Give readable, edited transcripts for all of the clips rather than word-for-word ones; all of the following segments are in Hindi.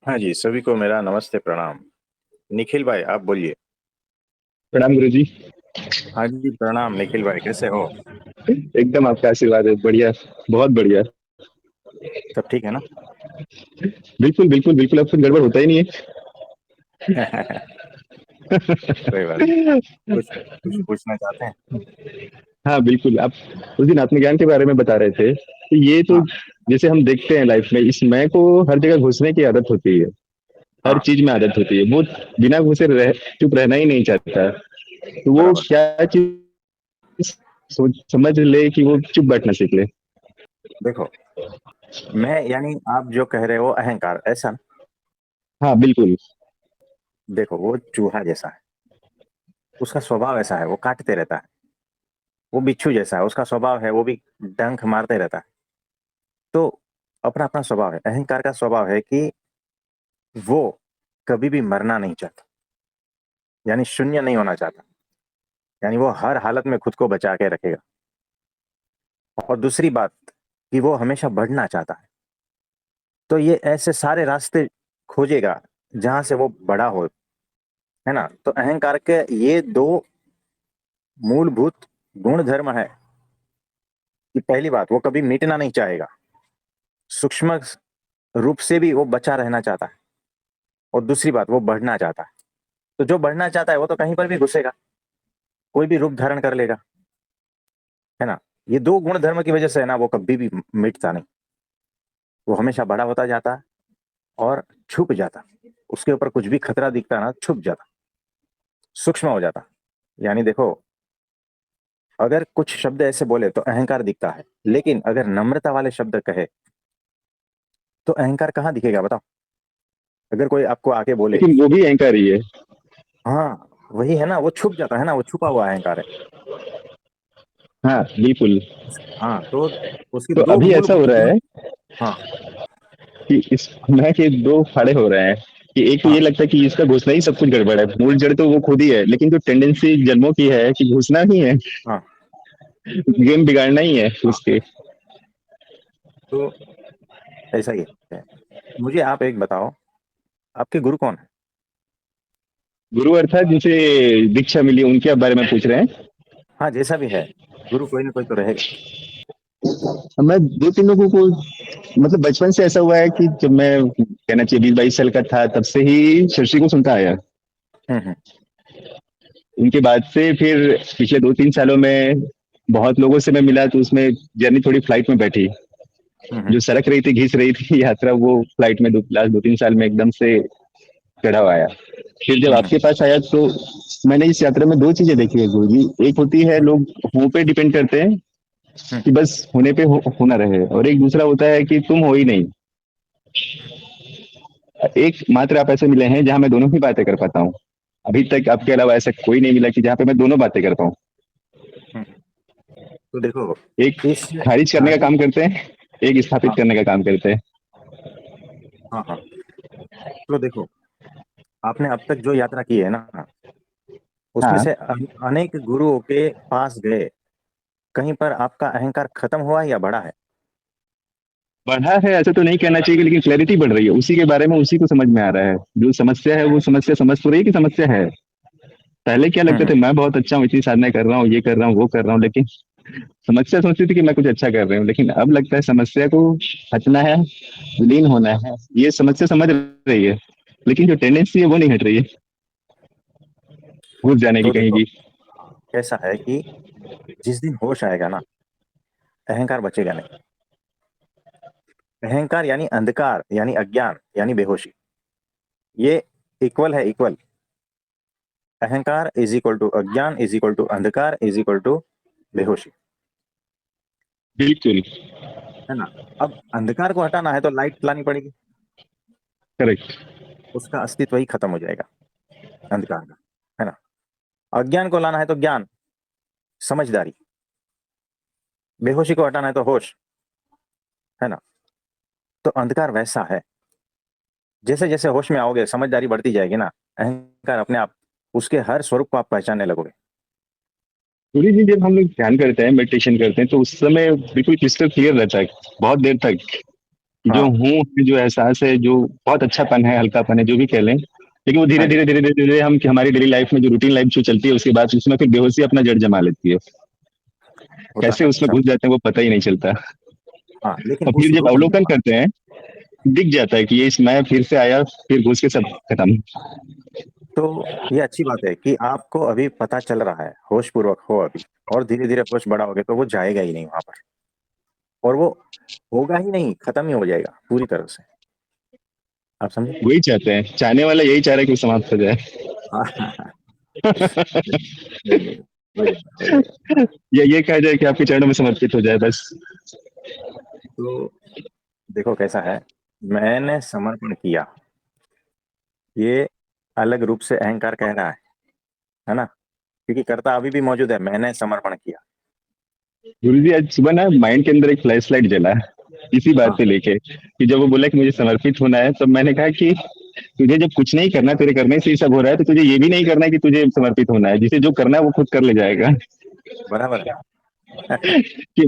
हाँ जी, सभी को मेरा नमस्ते प्रणाम। निखिल भाई आप बोलिए। प्रणाम गुरु जी। हाँ जी प्रणाम निखिल भाई, कैसे हो? एकदम आपका आशीर्वाद है, बढ़िया। बहुत बढ़िया। सब ठीक है ना? बिल्कुल बिल्कुल बिल्कुल, अब कुछ गड़बड़ होता ही नहीं कोई बात नहीं। है। कुछ कुछ पूछना चाहते हैं? हाँ बिल्कुल, आप उस दिन आत्मज्ञान के बारे में बता रहे थे कि ये तो हाँ जैसे हम देखते हैं लाइफ में, इस मैं को हर जगह घुसने की आदत होती है। हर हाँ। चीज में आदत होती है। वो बिना घुसे चुप रहना ही नहीं चाहता। तो वो बराबर। क्या चीज सोच समझ ले कि वो चुप बैठना सीख ले। देखो, मैं यानी आप जो कह रहे हो अहंकार, ऐसा ना? हाँ बिल्कुल। देखो, वो चूहा जैसा है। उसका स्वभाव ऐसा है, वो काटते रहता है। वो बिच्छू जैसा है, उसका स्वभाव है वो भी डंक मारते रहता है। तो अपना अपना स्वभाव है। अहंकार का स्वभाव है कि वो कभी भी मरना नहीं चाहता, यानी शून्य नहीं होना चाहता। यानी वो हर हालत में खुद को बचा के रखेगा। और दूसरी बात कि वो हमेशा बढ़ना चाहता है। तो ये ऐसे सारे रास्ते खोजेगा जहां से वो बड़ा हो, है ना? तो अहंकार के ये दो मूलभूत गुण धर्म है कि पहली बात, वो कभी मिटना नहीं चाहेगा। सूक्ष्म रूप से भी वो बचा रहना चाहता है। और दूसरी बात, वो बढ़ना चाहता है। तो जो बढ़ना चाहता है वो तो कहीं पर भी घुसेगा, कोई भी रूप धारण कर लेगा, है ना? ये दो गुण धर्म की वजह से है ना, वो कभी भी मिटता नहीं। वो हमेशा बड़ा होता जाता है और छुप जाता। उसके ऊपर कुछ भी खतरा दिखता ना, छुप जाता, सूक्ष्म हो जाता। यानी देखो, अगर कुछ शब्द ऐसे बोले तो अहंकार दिखता है, लेकिन अगर नम्रता वाले शब्द कहे तो अहंकार कहाँ दिखेगा बताओ? अगर कोई आपको आके बोले, लेकिन वो भी अहंकार ही है। हाँ वही है ना, वो छुप जाता है ना, वो छुपा हुआ अहंकार है। हाँ बिल्कुल। हाँ तो उसके तो दो अभी ऐसा हो मूलभूत रहा गुण। है हाँ कि इस मैं के दो फाड़े हो रहे हैं कि एक तो हाँ ये लगता है कि इसका घुसना ही सब कुछ गड़बड़ है, मूल जड़ तो वो खुद ही है, लेकिन जो टेंडेंसी जन्मों की है कि घुसना ही है, हाँ गेम बिगाड़ना ही है हाँ। उसके। तो ऐसा ही है। मुझे आप एक बताओ, आपके गुरु कौन है? गुरु अर्थात जिनसे दीक्षा मिली उनके बारे में पूछ रहे हैं। हाँ जैसा भी है, गुरु कोई ना कोई तो रहेगा। मैं दो तीन लोगों को, मतलब बचपन से ऐसा हुआ है कि जब मैं कहना चाहिए 20-22 साल का था तब से ही शशि को सुनता आया। हम्म। उनके बाद से फिर पिछले 2-3 सालों में बहुत लोगों से मैं मिला, तो उसमें जर्नी थोड़ी फ्लाइट में बैठी। हम्म। जो सरक रही थी, घिस रही थी यात्रा, वो फ्लाइट में लास्ट 2-3 साल में एकदम से चढ़ाव आया। फिर जब हम्म। आपके पास आया तो मैंने इस यात्रा में दो चीजें देखी है गुरु जी। एक होती है लोग हो पे डिपेंड करते हैं हम्म। कि बस होने पे होना रहे, और एक दूसरा होता है कि तुम हो ही नहीं। एक मात्र आप ऐसे मिले हैं जहां मैं दोनों ही बातें कर पाता हूँ। अभी तक आपके अलावा ऐसा कोई नहीं मिला कि जहाँ पे मैं दोनों बातें कर पाऊँ। हम्म। तो देखो, एक इस खारिज करने का सारी, काम करते हैं, एक स्थापित हाँ करने का काम करते हैं। हाँ हाँ। तो देखो, आपने अब तक जो यात्रा की है ना, उसमें हाँ, से अनेक गुरुओं के पास गए, कहीं पर आपका अहंकार खत्म हुआ है या बढ़ा है? बढ़ा है ऐसा तो नहीं कहना चाहिए, लेकिन क्लैरिटी बढ़ रही है उसी के बारे में, उसी को समझ में आ रहा है। जो समस्या है वो समस्या समझ तो रही है कि समस्या है। पहले क्या लगता था, हम्म। मैं बहुत अच्छा हूँ, इतनी साधना कर रहा हूँ, ये कर रहा हूँ, वो कर रहा हूँ, लेकिन समस्या सोचती थी कि मैं कुछ अच्छा कर रहा हूँ, लेकिन अब लगता है समस्या को हटना है, विलीन होना है। ये समस्या समझ रही है, लेकिन जो टेंडेंसी है वो नहीं हट रही है, घुस जाने की तो कहीं देखो, की। ऐसा है कि जिस दिन होश आएगा ना, अहंकार बचेगा नहीं। अहंकार यानी अंधकार, यानी अज्ञान, यानी बेहोशी। ये इक्वल है, इक्वल। अहंकार इज इक्वल टू अज्ञान, इज इक्वल टू अंधकार, इज इक्वल टू बेहोशी, बिल्कुल। है ना? अब अंधकार को हटाना है तो लाइट लानी पड़ेगी। करेक्ट। उसका अस्तित्व ही खत्म हो जाएगा, अंधकार का, है ना? अज्ञान को लाना है तो ज्ञान, समझदारी। बेहोशी को हटाना है तो होश, है ना? तो अंधकार वैसा है। जैसे जैसे होश में आओगे, समझदारी बढ़ती जाएगी ना, अहंकार अपने आप उसके हर स्वरूप को आप पहचानने लगोगे। पूरी जी जब हम लोग ध्यान करते हैं, मेडिटेशन करते हैं, तो उस समय बिल्कुल क्रिस्टल क्लियर रहता है बहुत देर तक। जो हाँ हूँ, जो एहसास है, जो बहुत अच्छापन है, हल्कापन है, जो भी कह लें, लेकिन वो हाँ धीरे जी, धीरे धीरे धीरे धीरे हम हमारी डेली लाइफ में जो रूटीन लाइफ जो चलती है उसके बाद उसमें फिर बेहोशी अपना जड़ जमा लेती है। होता कैसे है उसमें सब। घुस जाते हैं वो पता ही नहीं चलता। हाँ लेकिन और उस फिर जब रूप में अवलोकन जब करते हैं, दिख जाता है कि ये मैं फिर से आया, फिर घुस के सब खत्म। तो ये अच्छी बात है कि आपको अभी पता चल रहा है, होश पूर्वक हो अभी, और धीरे धीरे होश बढ़ाओगे तो वो जाएगा ही नहीं वहां पर, और वो होगा ही नहीं, खत्म ही हो जाएगा पूरी तरह से। आप समझे? वही चाहते हैं, चाहने वाला यही चाह रहा है कि वो समाप्त हो जाए। हाँ हाँ हाँ, नहीं नहीं, हो जाएगा हो जाएगा। या ये कहा जाए कि आपके चरणों में समर्पित हो जाए बस। तो देखो कैसा है, मैंने समर्पण किया, ये अलग रूप से अहंकार कह रहा है ना, क्योंकि कर्ता अभी भी मौजूद है, मैंने समर्पण किया। गुरु जी आज सुबह ना माइंड के अंदर एक फ्लैश लाइट जला, इसी बात हाँ पे लेके कि जब वो बोला कि मुझे समर्पित होना है, तब मैंने कहा कि तुझे जब कुछ नहीं करना, तेरे करने से ही सब हो रहा है, तो तुझे ये भी नहीं करना है कि तुझे समर्पित होना है, जिसे जो करना है वो खुद कर ले जाएगा। बराबर है। कि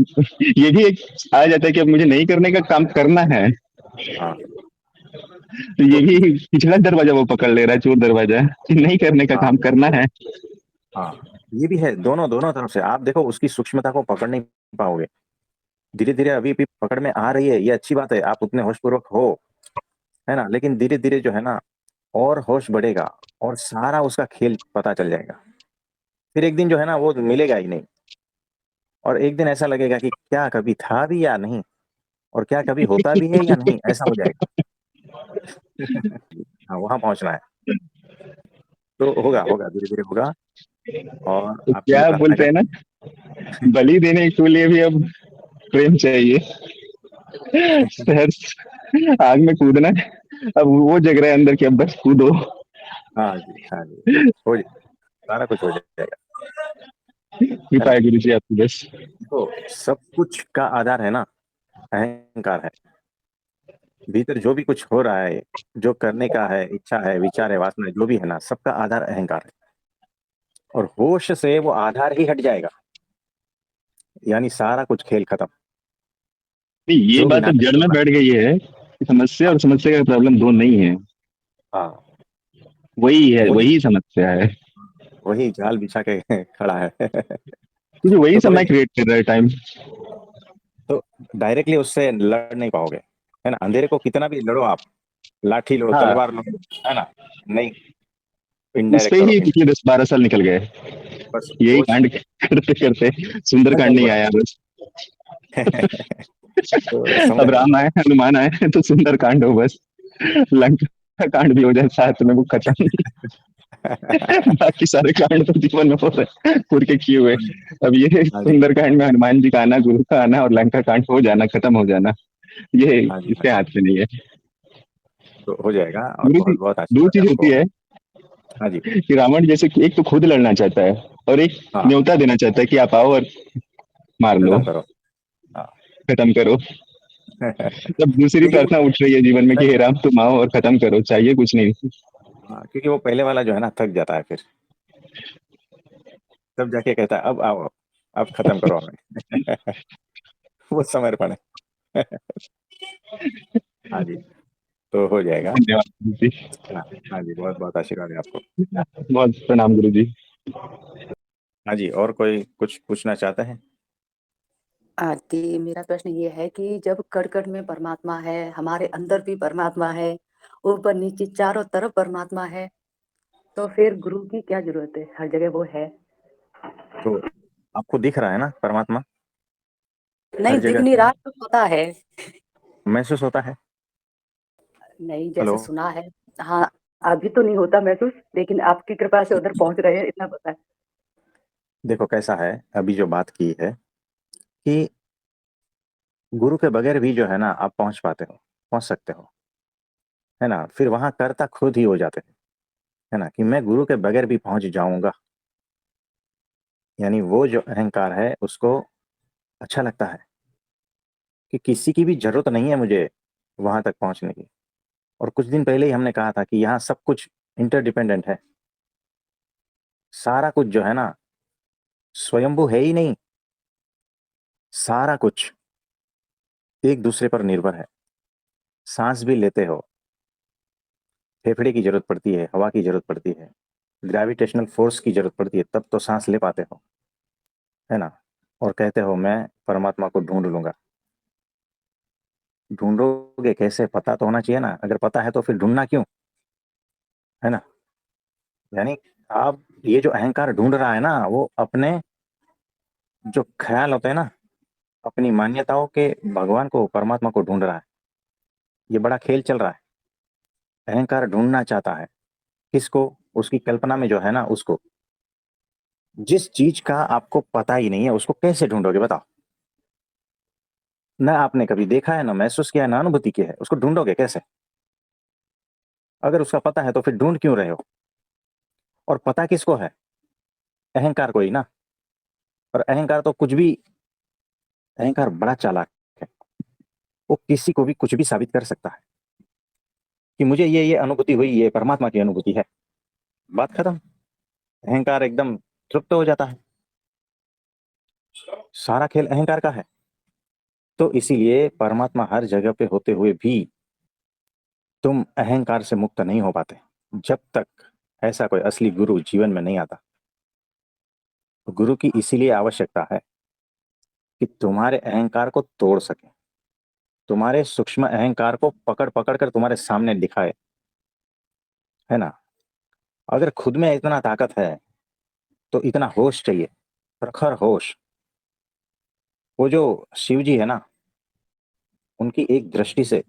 ये भी एक आ जाता है कि अब मुझे नहीं करने का काम करना है, हाँ तो ये तो भी पिछला दरवाजा वो पकड़ ले रहा है, चोर दरवाजा, कि नहीं करने का हाँ काम करना है। हाँ, ये भी है, दोनों दोनों तरफ से आप देखो, उसकी सूक्ष्मता को पकड़ नहीं पाओगे। धीरे धीरे अभी भी पकड़ में आ रही है, ये अच्छी बात है, आप उतने होशपूर्वक हो, है ना, लेकिन धीरे धीरे जो है ना, और होश बढ़ेगा, और सारा उसका खेल पता चल जाएगा। फिर एक दिन जो है ना वो मिलेगा ही नहीं, और एक दिन ऐसा लगेगा कि क्या कभी था भी या नहीं, और क्या कभी होता भी है या नहीं, ऐसा हो जाएगा। हाँ वहां पहुंचना है, तो होगा होगा, धीरे धीरे होगा, और तो आपके लिए क्या प्रार्थना बोलते हैं ना, करते बलि देने के लिए भी अब प्रेम चाहिए। हैं। शहर आग में कूदना है, अब वो जग रहा है अंदर की, अब बस कूदो। हाँ जी हाँ जी, हो जाएगा, सारा कुछ हो जाएगा, है कृपा ना। है गुरु जी आपकी बस। तो सब कुछ का आधार है ना, अहंकार है। भीतर जो भी कुछ हो रहा है, जो करने का है, इच्छा है, विचार है, वासना है, जो भी है ना, सबका आधार अहंकार है, और होश से वो आधार ही हट जाएगा, यानी सारा कुछ खेल खत्म। नहीं, ये जो भी बात अब नाटक जड़ चल में रहा बैठ गई है कि समस्या है। और समस्या का प्रॉब्लम दो नहीं है, हाँ वही है, वही, वही समस्या है। वही जाल बिछा के खड़ा है। क्योंकि वही तो थोड़े, समय क्रिएट कर रहा है टाइम। तो डायरेक्टली उससे लड़ नहीं पाओगे, है ना, अंधेरे को कितना भी लड़ो आप, लाठी लो, हाँ, तलवार लो, है ना, नहीं, उस पे इनडायरेक्ट करो, ही पिछले 10-12 साल निकल गए, बस यही वो कांड करते करते सुंदर समय कांड नहीं पर। आया बस। तो समय अब पर। राम आए, हनुमान आए, तो सुंदर कांड हो बस, लंका कांड भी हो जाए साथ में, वो खत्म। बाकी सारे कांड तो जीवन में हो रहे हैं पूरे के किए हुए। अब ये हाँ जी सुंदर कांड में हनुमान जी का आना, गुरु का आना, और लंका कांड हो जाना, खत्म हो जाना, ये हाँ जी हाँ इसके जी, हाथ में नहीं है। तो हो जाएगा, और गुरु जी, बहुत बहुत दो आशीर्वाद है चीज होती आपको। है हाँ जी। कि रावण जैसे कि एक तो खुद लड़ना चाहता है, और एक हाँ, न्योता देना चाहता है कि आप आओ और मार लो, खत्म करो। हाँ। खत्म करो। तब दूसरी क्योंकि वो, प्रार्थना उठ रही है जीवन में कि हे राम तुम आओ और खत्म करो, चाहिए कुछ नहीं। हाँ, क्योंकि वो पहले वाला जो है ना थक जाता है फिर, तब जाके कहता है अब आओ, अब खत्म करो हमें। वो समर्पण है। हाँ जी, तो हो जाएगा। धन्यवाद गुरु जी। हाँ, हाँ जी, बहुत बहुत आशीर्वाद है आपको। बहुत प्रणाम गुरु जी। हाँ जी, और कोई कुछ पूछना चाहता है? आरती, मेरा प्रश्न ये है कि जब कण कण में परमात्मा है, हमारे अंदर भी परमात्मा है, ऊपर नीचे चारों तरफ परमात्मा है, तो फिर गुरु की क्या जरूरत है, हर जगह वो है। तो आपको दिख रहा है ना परमात्मा, हर नहीं दिख जगह नहीं है, रहा तो पता है। महसूस होता है। नहीं, हेलो, जैसे सुना है। हाँ, अभी तो नहीं होता महसूस, लेकिन आपकी कृपा से उधर पहुंच रहे हैं, इतना पता है। देखो कैसा है, अभी जो बात की है कि गुरु के बगैर भी जो है ना आप पहुंच पाते हो, पहुंच सकते हो, है ना, फिर वहां कर्ता खुद ही हो जाते हैं, है ना, कि मैं गुरु के बगैर भी पहुंच जाऊंगा, यानी वो जो अहंकार है उसको अच्छा लगता है कि किसी की भी जरूरत नहीं है मुझे वहां तक पहुंचने की। और कुछ दिन पहले ही हमने कहा था कि यहाँ सब कुछ इंटरडिपेंडेंट है, सारा कुछ जो है ना स्वयंभू है ही नहीं, सारा कुछ एक दूसरे पर निर्भर है। सांस भी लेते हो, फेफड़े की जरूरत पड़ती है, हवा की जरूरत पड़ती है, ग्रेविटेशनल फोर्स की जरूरत पड़ती है, तब तो सांस ले पाते हो, है ना। और कहते हो मैं परमात्मा को ढूंढ लूंगा। ढूंढोगे कैसे, पता तो होना चाहिए ना। अगर पता है तो फिर ढूंढना क्यों, है ना। यानी आप ये जो अहंकार ढूंढ रहा है ना, वो अपने जो ख्याल होते हैं ना, अपनी मान्यताओं के भगवान को, परमात्मा को ढूंढ रहा है। ये बड़ा खेल चल रहा है। अहंकार ढूंढना चाहता है किसको, उसकी कल्पना में जो है ना उसको। जिस चीज का आपको पता ही नहीं है उसको कैसे ढूंढोगे बताओ। ना आपने कभी देखा है, ना महसूस किया है, ना अनुभूति की है, उसको ढूंढोगे कैसे। अगर उसका पता है तो फिर ढूंढ क्यों रहे हो। और पता किसको है, अहंकार को ही ना। और अहंकार तो कुछ भी, अहंकार बड़ा चालाक है। वो किसी को भी कुछ भी साबित कर सकता है कि मुझे ये अनुभूति हुई, ये परमात्मा की अनुभूति है। बात खत्म। अहंकार एकदम तृप्त हो जाता है। सारा खेल अहंकार का है। तो इसीलिए परमात्मा हर जगह पे होते हुए भी तुम अहंकार से मुक्त नहीं हो पाते, जब तक ऐसा कोई असली गुरु जीवन में नहीं आता। तो गुरु की इसीलिए आवश्यकता है कि तुम्हारे अहंकार को तोड़ सके, तुम्हारे सूक्ष्म अहंकार को पकड़ पकड़ कर तुम्हारे सामने दिखाए, है ना। अगर खुद में इतना ताकत है तो इतना होश चाहिए, प्रखर होश। वो जो शिव जी है ना, उनकी एक दृष्टि से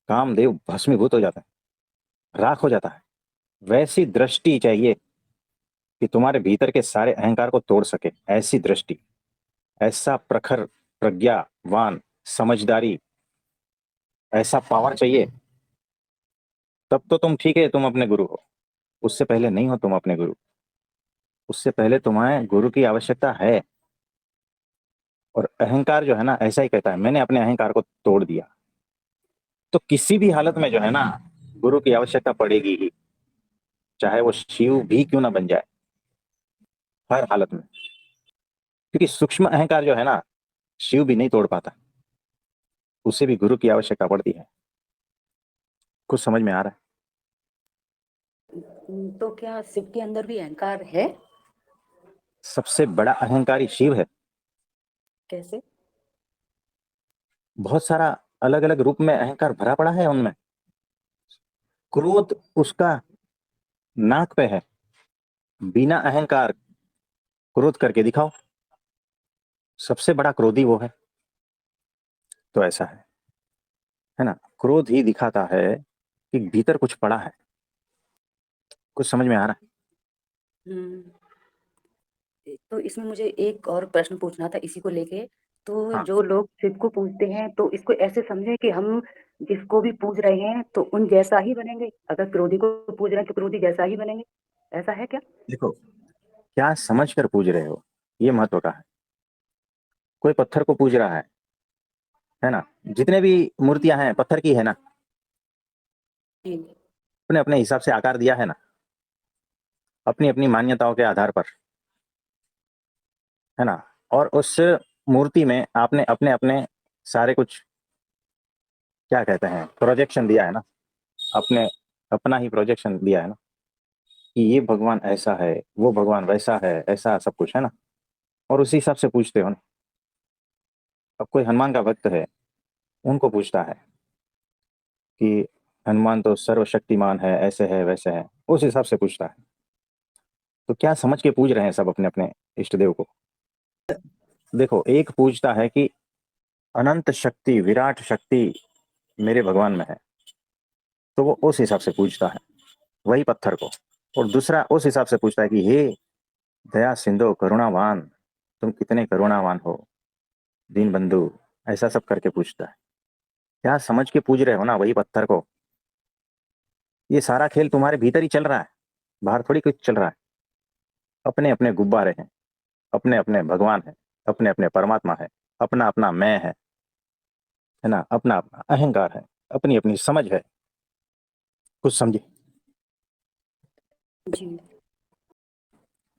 कामदेव भस्मीभूत हो जाता है, राख हो जाता है। वैसी दृष्टि चाहिए कि तुम्हारे भीतर के सारे अहंकार को तोड़ सके। ऐसी दृष्टि, ऐसा प्रखर, प्रज्ञावान, समझदारी, ऐसा पावर चाहिए। तब तो तुम ठीक है, तुम अपने गुरु हो। उससे पहले नहीं हो तुम अपने गुरु। उससे पहले तुम्हें गुरु की आवश्यकता है। और अहंकार जो है ना, ऐसा ही कहता है, मैंने अपने अहंकार को तोड़ दिया। तो किसी भी हालत में जो है ना, गुरु की आवश्यकता पड़ेगी ही, चाहे वो शिव भी क्यों ना बन जाए, हर हालत में। क्योंकि सूक्ष्म अहंकार जो है ना, शिव भी नहीं तोड़ पाता, उसे भी गुरु की आवश्यकता पड़ती है। कुछ समझ में आ रहा है। तो क्या शिव के अंदर भी अहंकार है? सबसे बड़ा अहंकारी शिव है। कैसे? बहुत सारा अलग अलग रूप में अहंकार भरा पड़ा है उनमें। क्रोध उसका नाक पे है। बिना अहंकार क्रोध करके दिखाओ, सबसे बड़ा क्रोधी वो है। तो ऐसा है ना। क्रोध ही दिखाता है कि भीतर कुछ पड़ा है। कुछ समझ में आ रहा हम्म। तो इसमें मुझे एक और प्रश्न पूछना था इसी को लेके। तो है। हाँ, जो लोग शिव को पूजते हैं तो इसको ऐसे समझे कि हम जिसको भी पूज रहे हैं तो उन जैसा ही बनेंगे, अगर क्रोधी को पूज रहे हैं तो क्रोधी जैसा ही बनेंगे, ऐसा है क्या? देखो, क्या समझ कर पूज रहे हो, ये महत्व का है। कोई पत्थर को पूज रहा है ना। जितने भी मूर्तियां हैं पत्थर की है ना, जी। अपने अपने हिसाब से आकार दिया है ना, अपनी अपनी मान्यताओं के आधार पर, है ना। और उस मूर्ति में आपने अपने अपने सारे कुछ, क्या कहते हैं, प्रोजेक्शन दिया है ना। अपने अपना ही प्रोजेक्शन दिया है ना, कि ये भगवान ऐसा है, वो भगवान वैसा है, ऐसा सब कुछ है ना। और उसी हिसाब से पूछते हो ना। अब कोई हनुमान का भक्त है, उनको पूछता है कि हनुमान तो सर्वशक्तिमान है, ऐसे है वैसे है, उस हिसाब से पूछता है। तो क्या समझ के पूज रहे हैं सब अपने अपने इष्ट देव को। देखो, एक पूछता है कि अनंत शक्ति, विराट शक्ति मेरे भगवान में है, तो वो उस हिसाब से पूछता है वही पत्थर को। और दूसरा उस हिसाब से पूछता है कि हे दया सिंधु करुणावान, तुम कितने करुणावान हो, दीन बंधु, ऐसा सब करके पूछता है। क्या समझ के पूज रहे हो ना वही पत्थर को। ये सारा खेल तुम्हारे भीतर ही चल रहा है, बाहर थोड़ी कुछ चल रहा है। अपने अपने गुब्बारे हैं, अपने अपने भगवान है, अपने अपने परमात्मा है, अपना अपना मैं है ना, अपना अपना अहंकार है, अपनी अपनी समझ है। कुछ समझे। जी।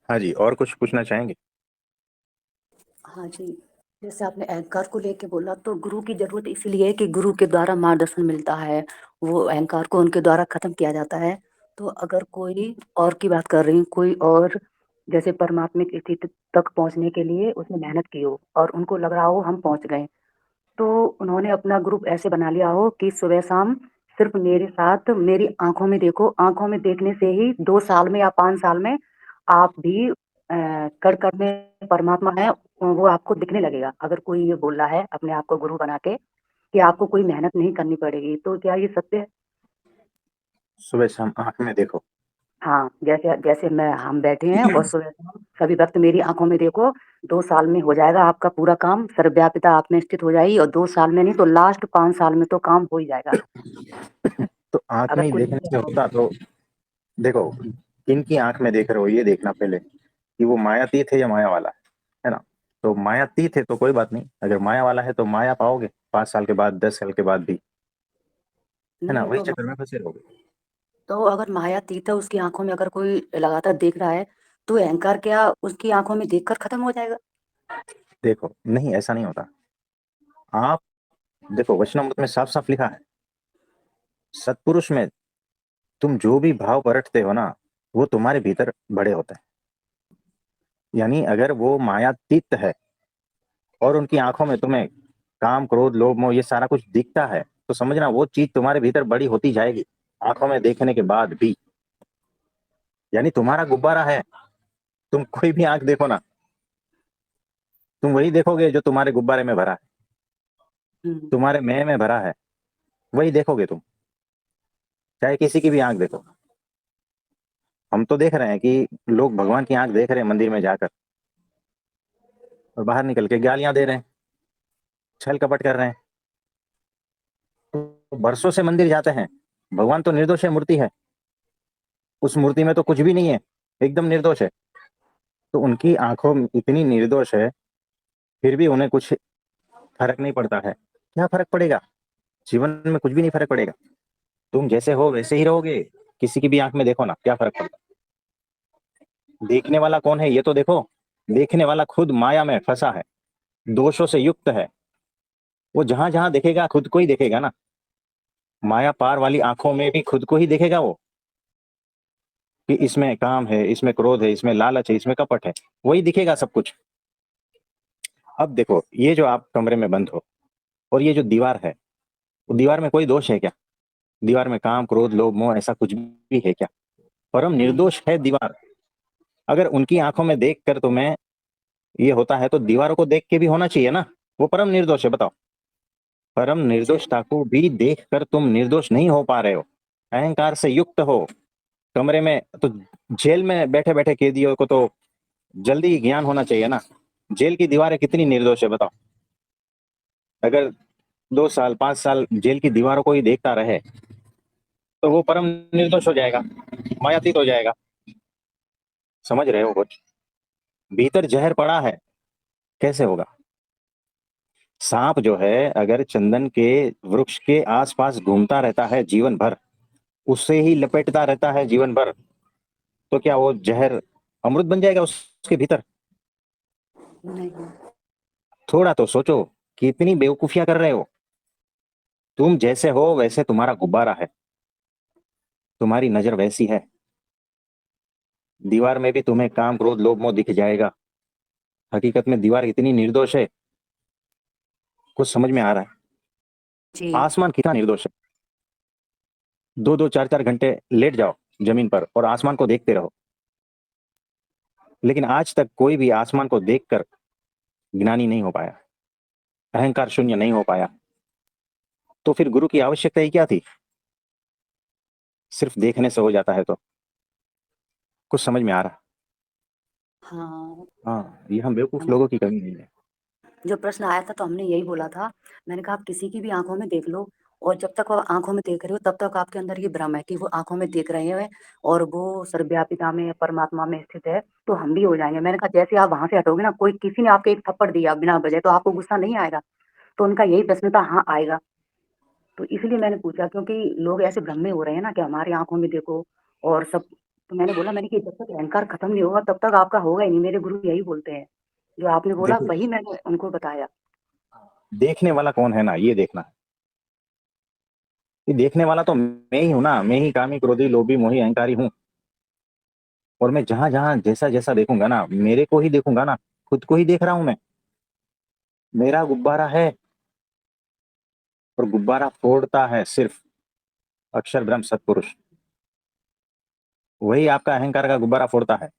हाँ जी, और कुछ पूछना चाहेंगे। हाँ जी। जैसे आपने अहंकार को लेके बोला, तो गुरु की जरूरत इसलिए है कि गुरु के द्वारा मार्गदर्शन मिलता है, वो अहंकार को उनके द्वारा खत्म किया जाता है। तो अगर कोई और की बात कर रही हूँ, कोई और जैसे परमात्मिक स्थिति तक पहुंचने के लिए उसने मेहनत की हो और उनको लग रहा हो हम पहुंच गए, तो उन्होंने अपना ग्रुप ऐसे बना लिया हो कि सुबह शाम सिर्फ मेरे साथ मेरी आंखों में देखो, आंखों में देखने से ही 2 साल में या 5 साल में आप भी कण कण में परमात्मा है, वो आपको दिखने लगेगा। अगर कोई ये बोल रहा है अपने आप को गुरु बना के कि आपको कोई मेहनत नहीं करनी पड़ेगी, तो क्या ये सत्य है? सुबह शाम आंख में देखो। हाँ, जैसे जैसे मैं हम बैठे हैं और सुबह शाम सभी वक्त मेरी आंखों में देखो, 2 साल में हो जाएगा आपका पूरा काम, सर्वव्यापिता आप में स्थित हो जाएगी, और 2 साल में नहीं तो लास्ट 5 साल में तो काम हो ही जाएगा। तो आंख में अगर ही कोई देखने ये से कहे। होता तो देखो, किनकी आंख में देख रहे हो ये देखना पहले, कि वो मायातीत है या माया वाला है ना। तो मायातीत है तो कोई बात नहीं, अगर माया वाला है तो माया पाओगे 5 साल के बाद, 10 साल के बाद भी, है ना, नहीं, वही चक्कर में फंसे रहोगे। तो अगर मायातीत है, उसकी आंखों में अगर कोई लगातार देख रहा है, तो अहंकार क्या उसकी आंखों में देखकर खत्म हो जाएगा? देखो नहीं, ऐसा नहीं होता। आप देखो, वचनामृत में साफ साफ लिखा है, सत्पुरुष में तुम जो भी भाव परखते हो ना, वो तुम्हारे भीतर बड़े होते हैं। यानी अगर वो मायातीत है और उनकी आंखों में तुम्हें काम, क्रोध, लोभ, मोह ये सारा कुछ दिखता है, तो समझना वो चीज तुम्हारे भीतर बड़ी होती जाएगी आंखों में देखने के बाद भी। यानी तुम्हारा गुब्बारा है, तुम कोई भी आंख देखो ना, तुम वही देखोगे जो तुम्हारे गुब्बारे में भरा है, हम्म। तुम्हारे मैं में भरा है, वही देखोगे तुम, चाहे किसी की भी आंख देखो। हम तो देख रहे हैं कि लोग भगवान की आंख देख रहे हैं मंदिर में जाकर, और बाहर निकल के गालियां दे रहे हैं, छल कपट कर रहे हैं। तो बरसों से मंदिर जाते हैं, भगवान तो निर्दोष है, मूर्ति है, उस मूर्ति में तो कुछ भी नहीं है, एकदम निर्दोष है। तो उनकी आंखों में इतनी निर्दोष है, फिर भी उन्हें कुछ फर्क नहीं पड़ता है। क्या फर्क पड़ेगा? जीवन में कुछ भी नहीं फर्क पड़ेगा। तुम जैसे हो वैसे ही रहोगे, किसी की भी आंख में देखो ना, क्या फर्क पड़ता है? देखने वाला कौन है ये तो देखो। देखने वाला खुद माया में फंसा है, दोषों से युक्त है। वो जहां जहां देखेगा खुद को ही देखेगा ना। माया पार वाली आंखों में भी खुद को ही देखेगा वो, कि इसमें काम है, इसमें क्रोध है, इसमें लालच है, इसमें कपट है, वही दिखेगा सब कुछ। अब देखो, ये जो आप कमरे में बंद हो और ये जो दीवार है, वो दीवार में कोई दोष है क्या? दीवार में काम, क्रोध, लोभ, मोह ऐसा कुछ भी है क्या? परम नहीं। निर्दोष है दीवार। अगर उनकी आंखों में देख कर तुम्हें ये होता है, तो दीवारों को देख के भी होना चाहिए ना। वो परम निर्दोष है, बताओ। परम निर्दोषता को भी देख कर तुम निर्दोष नहीं हो पा रहे हो, अहंकार से युक्त हो। कमरे में तो, जेल में बैठे बैठे कैदियों को तो जल्दी ज्ञान होना चाहिए ना। जेल की दीवारें कितनी निर्दोष है, बताओ। अगर 2 साल 5 साल जेल की दीवारों को ही देखता रहे, तो वो परम निर्दोष हो जाएगा, मायातीत हो जाएगा। समझ रहे हो कुछ? भीतर जहर पड़ा है, कैसे होगा? सांप जो है, अगर चंदन के वृक्ष के आसपास घूमता रहता है जीवन भर, उससे ही लपेटता रहता है जीवन भर, तो क्या वो जहर अमृत बन जाएगा उसके भीतर? नहीं। थोड़ा तो सोचो, कितनी बेवकूफियां कर रहे हो। तुम जैसे हो वैसे तुम्हारा गुब्बारा है, तुम्हारी नजर वैसी है। दीवार में भी तुम्हें काम, क्रोध, लोभ, मोह दिख जाएगा। हकीकत में दीवार इतनी निर्दोष है, कुछ समझ में आ रहा है? जी। आसमान कितना निर्दोष है। 2 2 4 4 घंटे लेट जाओ जमीन पर और आसमान को देखते रहो, लेकिन आज तक कोई भी आसमान को देखकर ज्ञानी नहीं हो पाया, अहंकार शून्य नहीं हो पाया। तो फिर गुरु की आवश्यकता ही क्या थी? सिर्फ देखने से हो जाता है तो? कुछ समझ में आ रहा? हाँ। हाँ, ये हम बेवकूफ हाँ, लोगों की कमी नहीं है। जो प्रश्न आया था तो हमने यही बोला था। मैंने कहा आप किसी की भी आंखों में देख लो, और जब तक आप आंखों में देख रहे हो तब तक आपके अंदर ये भ्रम है कि वो आंखों में देख रहे हैं और वो सर्वव्यापिता में परमात्मा में स्थित है, तो हम भी हो जाएंगे। मैंने कहा जैसे आप वहां से हटोगे ना, कोई किसी ने आपको एक थप्पड़ दिया बिना वजह, तो आपको गुस्सा नहीं आएगा? तो उनका यही प्रश्न था, हाँ आएगा। तो इसलिए मैंने पूछा, क्योंकि लोग ऐसे भ्रम में हो रहे हैं ना कि हमारी आंखों में देखो और सब। तो मैंने बोला, मैंने कि जब तक अहंकार खत्म नहीं होगा तब तक आपका होगा ही नहीं, मेरे गुरु यही बोलते हैं। जो आपने बोला देखो, वही मैंने उनको बताया। देखने वाला कौन है ना, ये देखना है। ये देखने वाला तो मैं ही हूं ना, मैं ही कामी क्रोधी लोभी मोही अहंकारी हूँ। और मैं जहां जहां जैसा जैसा देखूंगा ना, मेरे को ही देखूंगा ना, खुद को ही देख रहा हूं मैं। मेरा गुब्बारा है, और गुब्बारा फोड़ता है सिर्फ अक्षर ब्रह्म सत्पुरुष। वही आपका अहंकार का गुब्बारा फोड़ता है,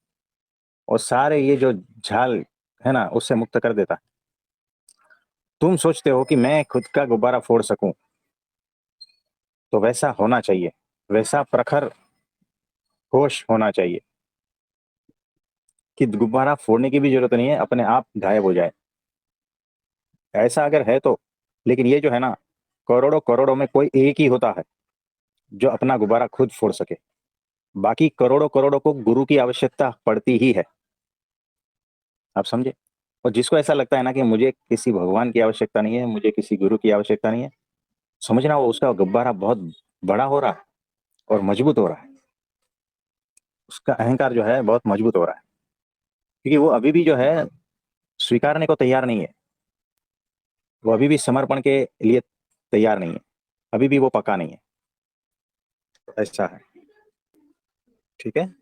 और सारे ये जो झाल है ना, उससे मुक्त कर देता है। तुम सोचते हो कि मैं खुद का गुब्बारा फोड़ सकूं, तो वैसा होना चाहिए, वैसा प्रखर होश होना चाहिए कि गुब्बारा फोड़ने की भी जरूरत नहीं है, अपने आप गायब हो जाए। ऐसा अगर है तो, लेकिन ये जो है ना, करोड़ों करोड़ों में कोई एक ही होता है जो अपना गुब्बारा खुद फोड़ सके। बाकी करोड़ों करोड़ों को गुरु की आवश्यकता पड़ती ही है। आप समझे? और जिसको ऐसा लगता है ना कि मुझे किसी भगवान की आवश्यकता नहीं है, मुझे किसी गुरु की आवश्यकता नहीं है, समझना वो उसका गुब्बारा बहुत बड़ा हो रहा है और मजबूत हो रहा है। उसका अहंकार जो है बहुत मजबूत हो रहा है, क्योंकि वो अभी भी जो है स्वीकारने को तैयार नहीं है। वो अभी भी समर्पण के लिए तैयार नहीं है, अभी भी वो पक्का नहीं है। तो ऐसा है। ठीक है।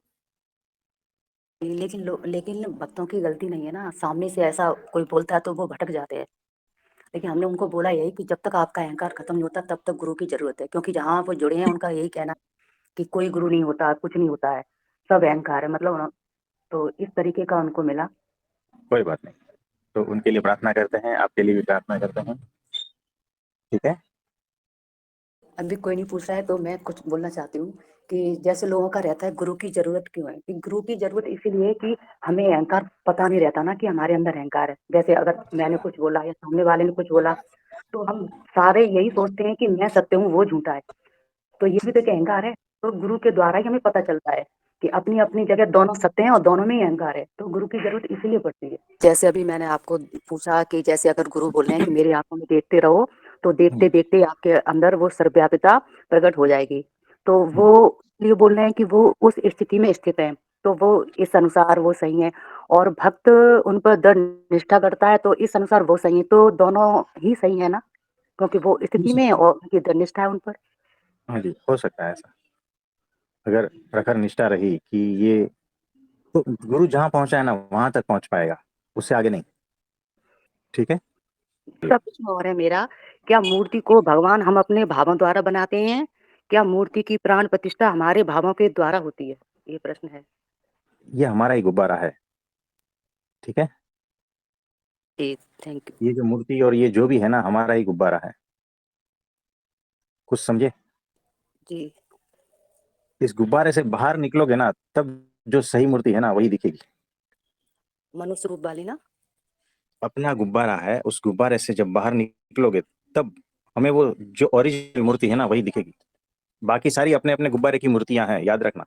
लेकिन भक्तों की गलती नहीं है ना, सामने से ऐसा कोई बोलता है तो वो भटक जाते हैं। लेकिन हमने उनको बोला यही कि जब तक आपका अहंकार खत्म नहीं होता तब तक गुरु की जरूरत है, क्योंकि जहाँ वो जुड़े हैं उनका यही कहना है कि कोई गुरु नहीं होता, कुछ नहीं होता है, सब अहंकार है, मतलब तो इस तरीके का उनको मिला। कोई बात नहीं। तो उनके लिए प्रार्थना करते हैं, आपके लिए भी प्रार्थना करते हैं। ठीक है। अभी कोई नहीं पूछ रहा है तो मैं कुछ बोलना चाहती हूँ कि जैसे लोगों का रहता है गुरु की जरूरत क्यों है, कि गुरु की जरूरत इसीलिए कि हमें अहंकार पता नहीं रहता ना कि हमारे अंदर अहंकार है। जैसे अगर मैंने कुछ बोला या सामने वाले ने कुछ बोला तो हम सारे यही सोचते हैं कि मैं सत्य हूँ वो झूठा है, तो ये भी तो एक अहंकार है। तो गुरु के द्वारा ही हमें पता चलता है कि अपनी अपनी जगह दोनों सत्य हैं और दोनों में ही अहंकार है, तो गुरु की जरूरत इसीलिए पड़ती है। जैसे अभी मैंने आपको पूछा कि जैसे अगर गुरु बोल रहे हैं कि मेरी आंखों में देखते रहो, तो देखते देखते आपके अंदर वो सर्वव्यापिता प्रकट हो जाएगी, तो वो ये बोल रहे हैं कि वो उस स्थिति में स्थित है, तो वो इस अनुसार वो सही है। और भक्त उन पर दृढ़ निष्ठा करता है तो इस अनुसार वो सही है, तो दोनों ही सही है ना, क्योंकि वो हो स्थिति में है सकता है। और उनकी दृढ़ निष्ठा है उन पर। हाँ जी, हो सकता है ऐसा। अगर प्रखर निष्ठा रही कि ये, तो गुरु जहां पहुंचा है ना वहां तक पहुंच पाएगा, उससे आगे नहीं। ठीक है। दूसरा प्रश्न और है मेरा, क्या मूर्ति को भगवान हम अपने भावों द्वारा बनाते हैं? क्या मूर्ति की प्राण प्रतिष्ठा हमारे भावों के द्वारा होती है? ये प्रश्न है। ये हमारा ही गुब्बारा है। ठीक है। जी, थैंक यू। ये जो मूर्ति और ये जो भी है ना, हमारा ही गुब्बारा है। कुछ समझे? जी। इस गुब्बारे से बाहर निकलोगे ना, तब जो सही मूर्ति है ना वही दिखेगी। मनुष्य रूप वाली ना। अपना गुब्बारा है, उस गुब्बारे से जब बाहर निकलोगे, तब हमें वो जो ओरिजिनल मूर्ति है ना वही दिखेगी। बाकी सारी अपने अपने गुब्बारे की मूर्तियां हैं, याद रखना।